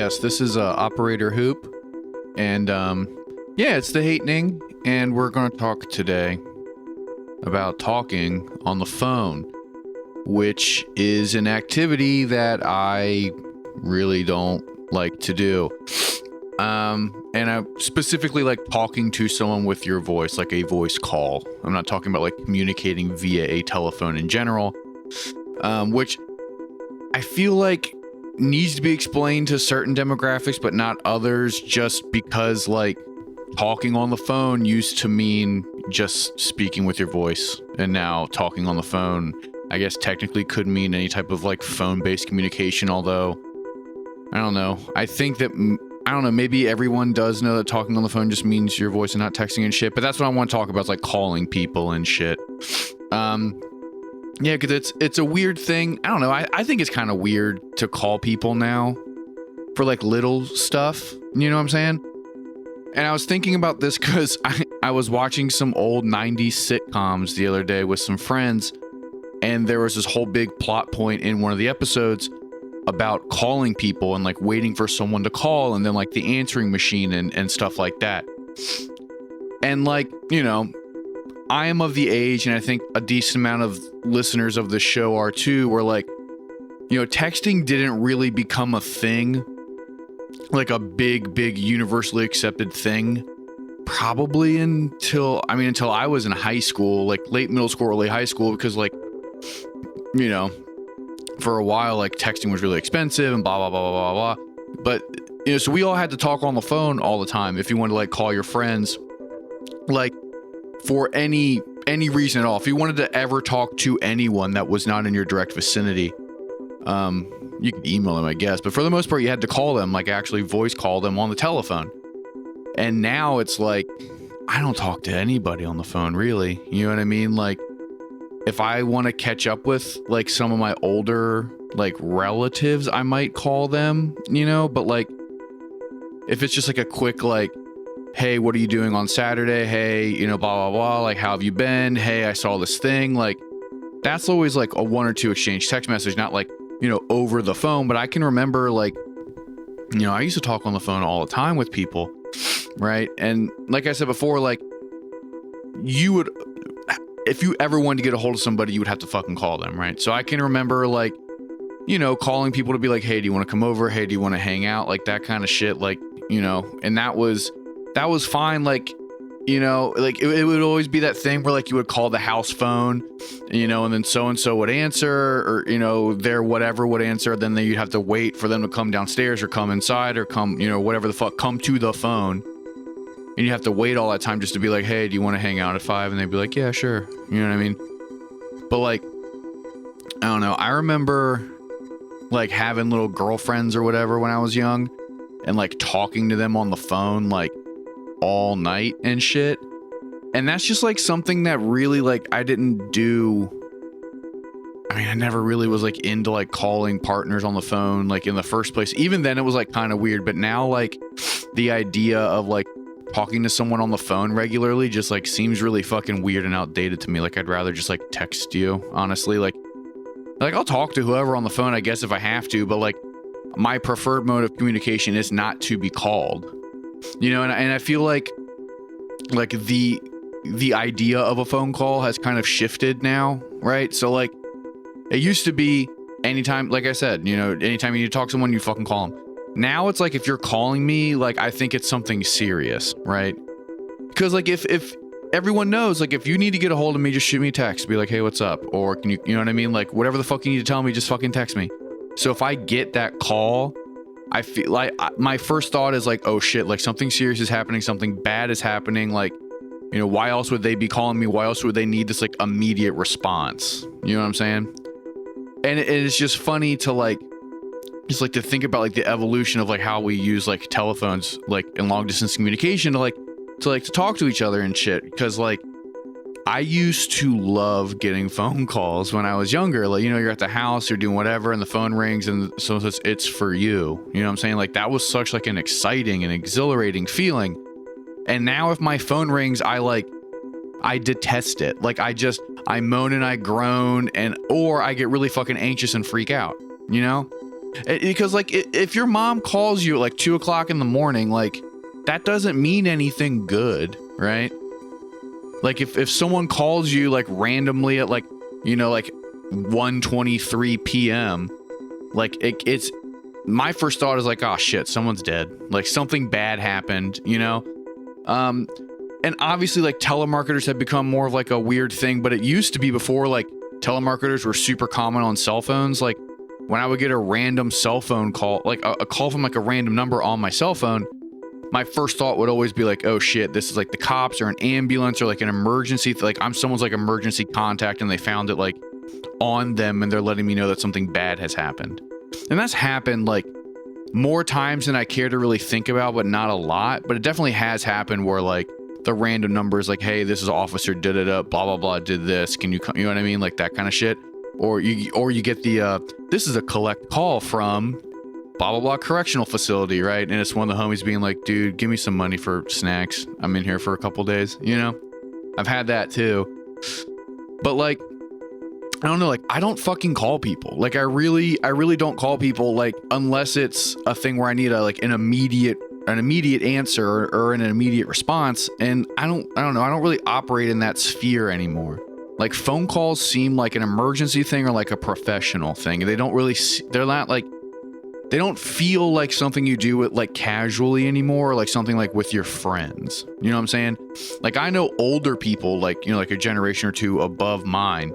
yes, this is Operator Hoop, and yeah, it's the Hatening, and we're going to talk today about talking on the phone, which is an activity that I really don't like to do. And I specifically like talking to someone with your voice, like a voice call. I'm not talking about like communicating via a telephone in general, which I feel like needs to be explained to certain demographics, but not others, just because like talking on the phone used to mean just speaking with your voice, and now talking on the phone, I guess technically could mean any type of like phone-based communication, although I don't know. I think that I don't know, maybe everyone does know that talking on the phone just means your voice and not texting and shit, but that's what I want to talk about, is like calling people and shit. Yeah, because it's a weird thing. I don't know. I think it's kind of weird to call people now for like little stuff. You know what I'm saying? And I was thinking about this because I was watching some old 90s sitcoms the other day with some friends, and there was this whole big plot point in one of the episodes about calling people and like waiting for someone to call, and then like the answering machine and stuff like that. And like, you know, I am of the age, and I think a decent amount of listeners of the show are too, where like, you know, texting didn't really become a thing, like a big universally accepted thing, probably until I was in high school, like late middle school, early high school, because like, you know, for a while, like texting was really expensive and blah, blah, blah, blah, blah, blah. But, you know, so we all had to talk on the phone all the time if you wanted to like call your friends, like for any reason at all. If you wanted to ever talk to anyone that was not in your direct vicinity, you could email them, I guess. But for the most part, you had to call them, like actually voice call them on the telephone. And now it's like, I don't talk to anybody on the phone, really. You know what I mean? Like, if I want to catch up with like some of my older like relatives, I might call them, you know, but like if it's just like a quick like, hey, what are you doing on Saturday? Hey, you know, blah, blah, blah. Like, how have you been? Hey, I saw this thing. Like, that's always like a one or two exchange text message, not like, you know, over the phone. But I can remember like, you know, I used to talk on the phone all the time with people, right? And like I said before, like you would, if you ever wanted to get a hold of somebody, you would have to fucking call them, right? So I can remember like, you know, calling people to be like, hey, do you want to come over? Hey, do you want to hang out? Like that kind of shit. Like, you know, and that was fine. Like, you know, like it would always be that thing where like you would call the house phone, you know, and then so-and-so would answer, or, you know, their whatever would answer. Then you'd have to wait for them to come downstairs or come inside or come, you know, whatever the fuck, come to the phone. And you have to wait all that time just to be like, hey, do you want to hang out at 5? And they'd be like, yeah, sure. You know what I mean? But like, I don't know. I remember like having little girlfriends or whatever when I was young, and like talking to them on the phone like all night and shit. And that's just like something that really like I didn't do. I mean, I never really was like into like calling partners on the phone like in the first place. Even then it was like kind of weird, but now like the idea of like talking to someone on the phone regularly just like seems really fucking weird and outdated to me. Like I'd rather just like text you, honestly. Like I'll talk to whoever on the phone, I guess, if I have to, but like my preferred mode of communication is not to be called, you know. And I feel like the idea of a phone call has kind of shifted now, right? So like it used to be anytime, like I said, you know, anytime you need to talk to someone, you fucking call them. Now it's like if you're calling me, like I think it's something serious, right? Because like if everyone knows, like if you need to get a hold of me, just shoot me a text, be like, hey, what's up? Or can you know what I mean? Like whatever the fuck you need to tell me, just fucking text me. So if I get that call, I feel like my first thought is like, oh shit, like something serious is happening, something bad is happening. Like, you know, why else would they be calling me? Why else would they need this like immediate response? You know what I'm saying? And it's just funny to like, just like to think about like the evolution of like how we use like telephones, like in long distance communication to talk to each other and shit. Because like I used to love getting phone calls when I was younger. Like, you know, you're at the house, you're doing whatever, and the phone rings, and so it's for you. You know what I'm saying? Like, that was such like an exciting and exhilarating feeling. And now if my phone rings, I detest it. Like, I moan and I groan, or I get really fucking anxious and freak out, you know? Because like if your mom calls you at like 2 o'clock in the morning, like that doesn't mean anything good, right? Like if someone calls you like randomly at like, you know, like 1:23 p.m., like it's my first thought is like, oh shit, someone's dead. Like something bad happened, you know? And obviously like telemarketers have become more of like a weird thing, but it used to be before like telemarketers were super common on cell phones. Like when I would get a random cell phone call, like a call from like a random number on my cell phone, my first thought would always be like, oh shit, this is like the cops or an ambulance or like an emergency. Like I'm someone's like emergency contact and they found it like on them and they're letting me know that something bad has happened. And that's happened like more times than I care to really think about, but not a lot. But it definitely has happened where like the random number is like, hey, this is officer da-da-da, blah, blah, blah, did this. Can you come? You know what I mean? Like that kind of shit. Or you get the, this is a collect call from blah, blah, blah correctional facility, right? And it's one of the homies being like, dude, give me some money for snacks. I'm in here for a couple days, you know? I've had that too. But like, I don't know, like I don't fucking call people. Like I really don't call people like unless it's a thing where I need an immediate answer or an immediate response. And I don't know. I don't really operate in that sphere anymore. Like phone calls seem like an emergency thing or like a professional thing. They don't really, they're not like, they don't feel like something you do it like casually anymore, or like something like with your friends. You know what I'm saying? Like I know older people, like, you know, like a generation or two above mine,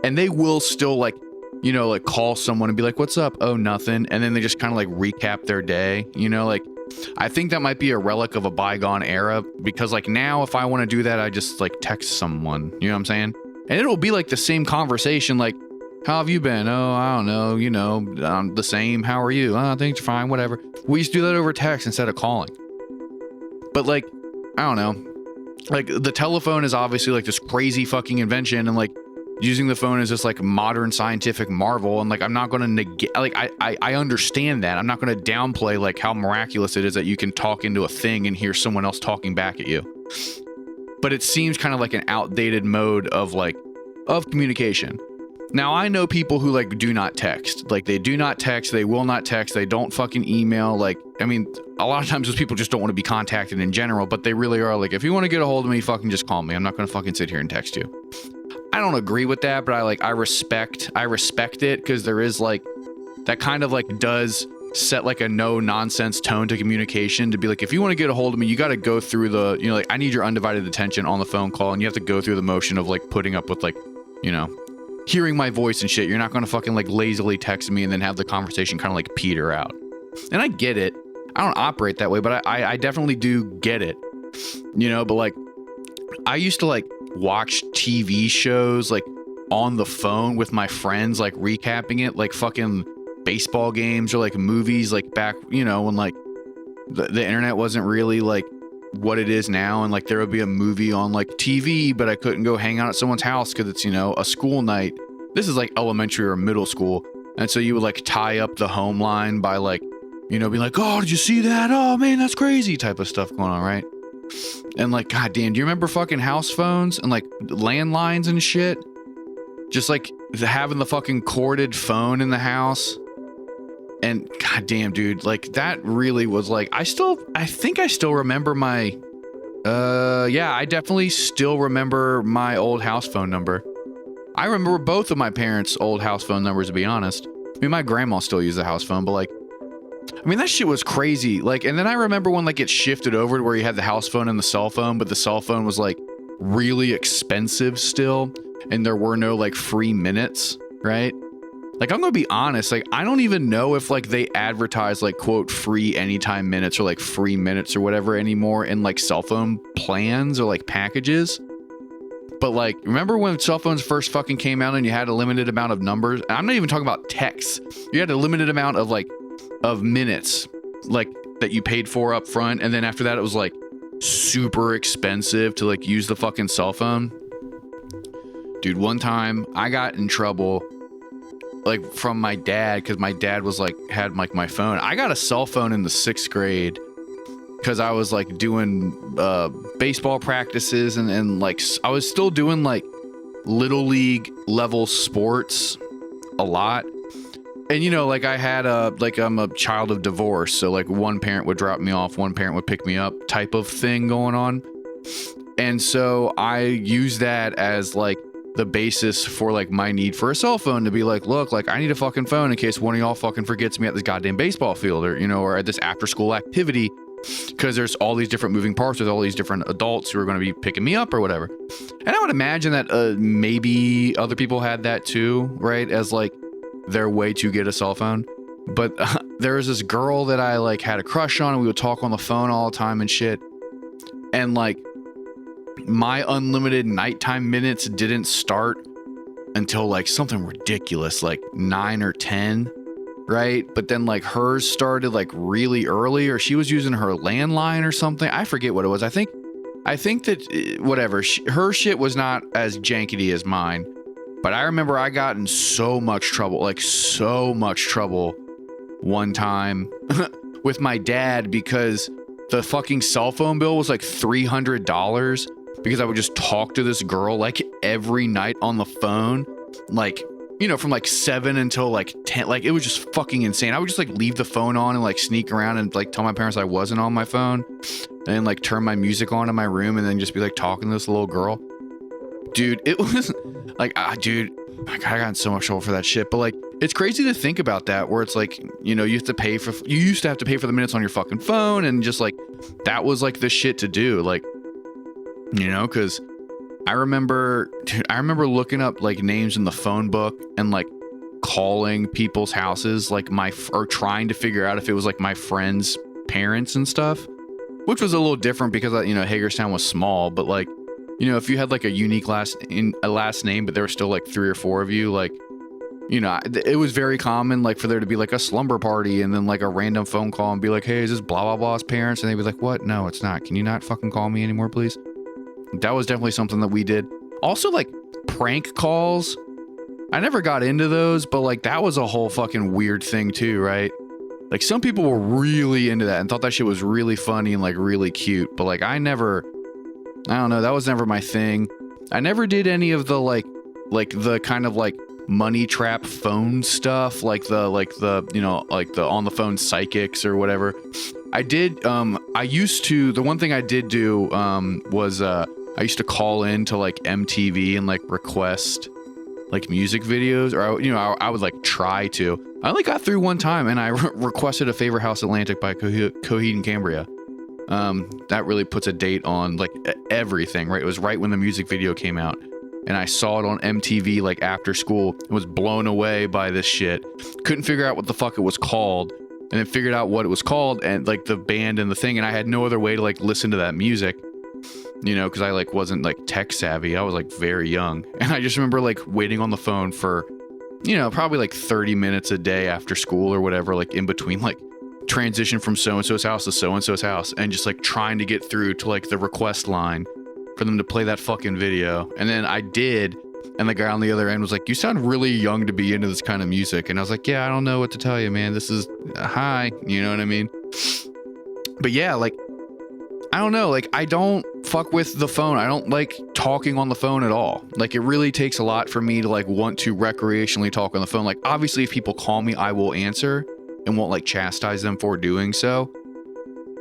and they will still like, you know, like call someone and be like, what's up? Oh, nothing. And then they just kind of like recap their day, you know, like I think that might be a relic of a bygone era, because like now if I want to do that, I just like text someone, you know what I'm saying? And it'll be like the same conversation, like, how have you been? Oh, I don't know, you know, I'm the same. How are you? Oh, things are fine, whatever. We used to do that over text instead of calling. But like, I don't know, like the telephone is obviously like this crazy fucking invention, and like using the phone is this like modern scientific marvel. And like, I'm not going to negate, like, I understand that. I'm not going to downplay like how miraculous it is that you can talk into a thing and hear someone else talking back at you. But it seems kind of like an outdated mode of communication. Now, I know people who like do not text, like they do not text, they will not text, they don't fucking email. Like, I mean, a lot of times those people just don't want to be contacted in general, but they really are like, if you want to get a hold of me, fucking just call me. I'm not going to fucking sit here and text you. I don't agree with that, but I respect it, because there is like that kind of like does set like a no nonsense tone to communication, to be like, if you want to get a hold of me, you got to go through the, you know, like I need your undivided attention on the phone call, and you have to go through the motion of like putting up with like, you know, hearing my voice and shit. You're not going to fucking like lazily text me and then have the conversation kind of like peter out. And I get it. I don't operate that way, but I definitely do get it, you know. But like I used to like watch TV shows like on the phone with my friends, like recapping it, like fucking baseball games or like movies, like back, you know, when like the internet wasn't really like what it is now, and like there would be a movie on like TV, but I couldn't go hang out at someone's house because it's, you know, a school night. This is like elementary or middle school, and so you would like tie up the home line by like, you know, being like, oh, did you see that? Oh man, that's crazy, type of stuff going on, right? And like, goddamn, do you remember fucking house phones and like landlines and shit? Just like having the fucking corded phone in the house. And goddamn, dude, like that really was like, I think I still remember my, yeah, I definitely still remember my old house phone number. I remember both of my parents' old house phone numbers, to be honest. I mean, my grandma still used the house phone, but like, I mean, that shit was crazy. Like, and then I remember when like it shifted over to where you had the house phone and the cell phone, but the cell phone was like really expensive still, and there were no like free minutes, right? Like, I'm gonna be honest, like I don't even know if like they advertise like quote free anytime minutes or like free minutes or whatever anymore in like cell phone plans or like packages. But like, remember when cell phones first fucking came out and you had a limited amount of numbers? I'm not even talking about texts. You had a limited amount of like of minutes like that you paid for up front, and then after that it was like super expensive to like use the fucking cell phone. Dude, one time I got in trouble like from my dad, because my dad was like had like my phone. I got a cell phone in the 6th grade because I was like doing baseball practices and like I was still doing like little league level sports a lot. And you know, like I had I'm a child of divorce, so like one parent would drop me off, one parent would pick me up type of thing going on. And so I use that as like the basis for like my need for a cell phone, to be like, look, like I need a fucking phone in case one of y'all fucking forgets me at this goddamn baseball field, or, you know, or at this after school activity, because there's all these different moving parts with all these different adults who are going to be picking me up or whatever. And I would imagine that maybe other people had that too, right? As like their way to get a cell phone. But there was this girl that I like had a crush on, and we would talk on the phone all the time and shit. And like my unlimited nighttime minutes didn't start until like something ridiculous, like 9 or 10, right? But then like hers started like really early, or she was using her landline or something. I forget what it was. I think that whatever, her shit was not as jankety as mine. But I remember I got in so much trouble one time with my dad, because the fucking cell phone bill was like $300, because I would just talk to this girl like every night on the phone, like, you know, from like 7 until like 10. Like it was just fucking insane. I would just like leave the phone on and like sneak around and like tell my parents I wasn't on my phone, and like turn my music on in my room, and then just be like talking to this little girl. Dude, it was like, dude, I got in so much trouble for that shit. But like, it's crazy to think about that, where it's like, you know, you used to have to pay for the minutes on your fucking phone, and just like, that was like the shit to do. Like, you know, because I remember looking up like names in the phone book and like calling people's houses, like or trying to figure out if it was like my friends' parents and stuff, which was a little different because, you know, Hagerstown was small. But like, you know, if you had like a unique last name, but there were still like 3 or 4 of you, like, you know, it was very common like for there to be like a slumber party, and then like a random phone call and be like, hey, is this blah blah blah's parents? And they'd be like, what? No, it's not. Can you not fucking call me anymore, please? That was definitely something that we did. Also, like prank calls, I never got into those, but like that was a whole fucking weird thing too, right? Like some people were really into that and thought that shit was really funny and like really cute, but like I don't know, that was never my thing. I never did any of the like the kind of like money trap phone stuff, like the you know, like the on the phone psychics or whatever. I did the one thing I did do was I used to call in to like MTV and like request like music videos, or I would like try to. I only got through one time, and I requested a Favor House Atlantic by Coheed and Cambria. That really puts a date on like everything, right? It was right when the music video came out, and I saw it on MTV like after school, and was blown away by this shit. Couldn't figure out what the fuck it was called, and then figured out what it was called and like the band and the thing, and I had no other way to like listen to that music, you know, because I like wasn't like tech savvy. I was like very young, and I just remember like waiting on the phone for, you know, probably like 30 minutes a day after school or whatever, like in between like transition from so-and-so's house to so-and-so's house, and just like trying to get through to like the request line for them to play that fucking video. And then I did, and the guy on the other end was like, you sound really young to be into this kind of music. And I was like, yeah, I don't know what to tell you, man. This is hi, you know what I mean? But yeah, like, I don't know, like I don't fuck with the phone. I don't like talking on the phone at all. Like it really takes a lot for me to like want to recreationally talk on the phone. Like obviously if people call me, I will answer and won't like chastise them for doing so.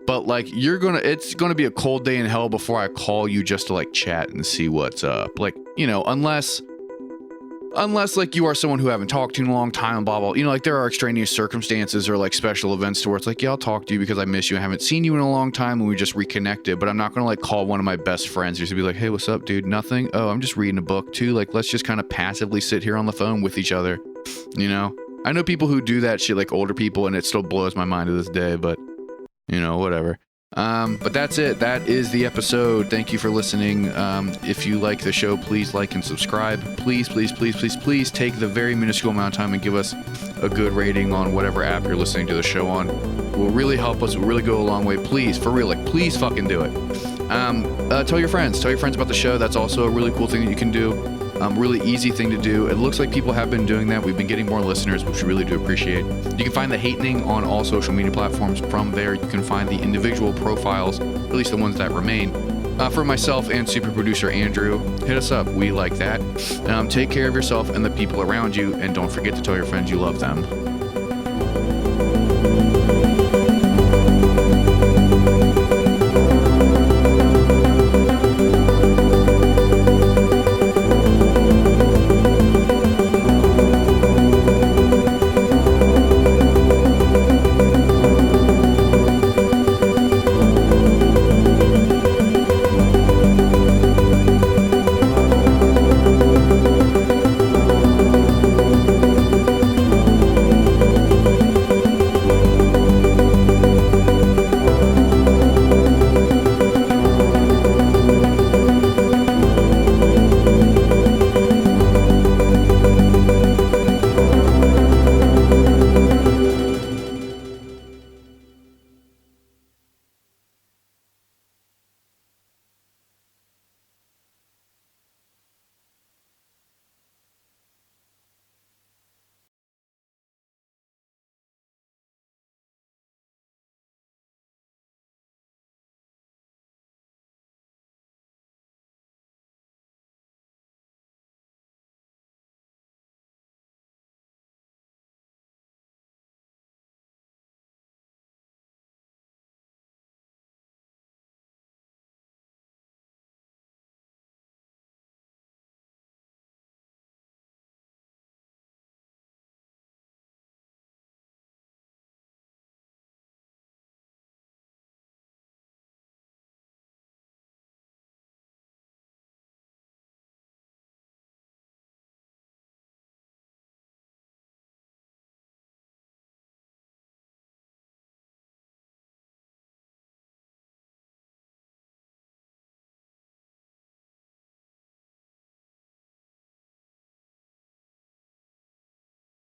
But like it's gonna be a cold day in hell before I call you just to like chat and see what's up. Like, you know, unless like you are someone who I haven't talked to in a long time and blah blah, you know, like there are extraneous circumstances or like special events to where it's like, yeah, I'll talk to you because I miss you. I haven't seen you in a long time and we just reconnected. But I'm not gonna like call one of my best friends just to be like, hey, what's up, dude? Nothing. Oh, I'm just reading a book too. Like let's just kind of passively sit here on the phone with each other, you know? I know people who do that shit, like older people, and it still blows my mind to this day, but you know, whatever. But that's it. That is the episode. Thank you for listening. If you like the show, please like and subscribe. Please take the very minuscule amount of time and give us a good rating on whatever app you're listening to the show on. It will really help us. It will really go a long way. Please, for real, like, please fucking do it. Tell your friends about the show. That's also a really cool thing that you can do. Really easy thing to do. It looks like people have been doing that. We've been getting more listeners, which we really do appreciate. You can find The Hatening on all social media platforms. From there, you can find the individual profiles, at least the ones that remain. For myself and super producer Andrew, hit us up. We like that. Take care of yourself and the people around you, and don't forget to tell your friends you love them.